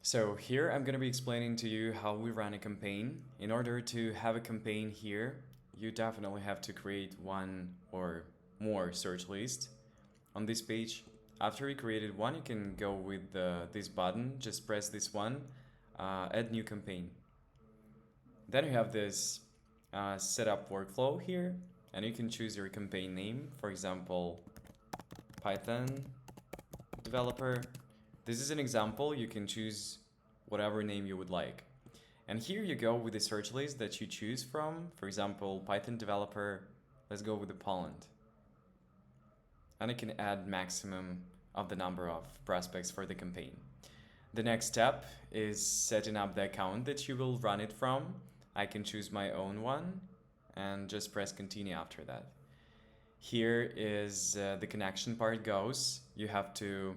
So here I'm going to be explaining to you how we run a campaign. In order to have a campaign here, you definitely have to create one or more search lists on this page. After you created one, you can go with this button, just press this one, add new campaign. Then you have this setup workflow here, and you can choose your campaign name, for example, Python developer. This is an example. You can choose whatever name you would like. And here you go with the search list that you choose from. For example, Python developer, let's go with the Poland. And I can add maximum of the number of prospects for the campaign. The next step is setting up the account that you will run it from. I can choose my own one and just press continue after that. Here is the connection part goes. You have to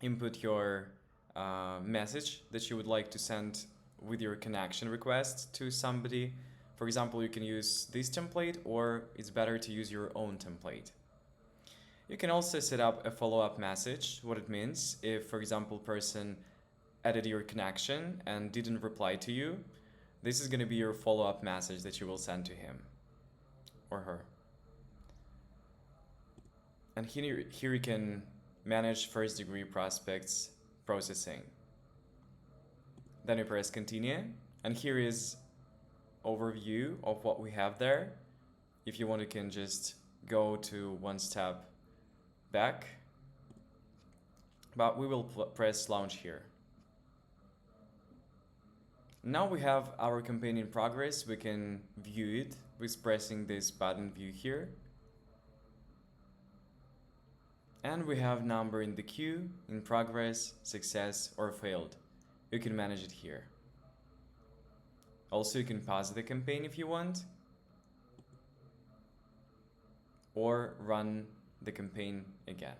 input your message that you would like to send with your connection request to somebody. For example, you can use this template, or it's better to use your own template. You can also set up a follow-up message. What it means, if, for example, person added your connection and didn't reply to you, this is going to be your follow-up message that you will send to him or her. And here you can manage first-degree prospects processing. Then you press continue, and here is overview of what we have there. If you want, you can just go to one step back, but we will press launch here. Now we have our campaign in progress. We can view it with pressing this button view here. And we have number in the queue, in progress, success, or failed. You can manage it here. Also, you can pause the campaign if you want, or run the campaign again.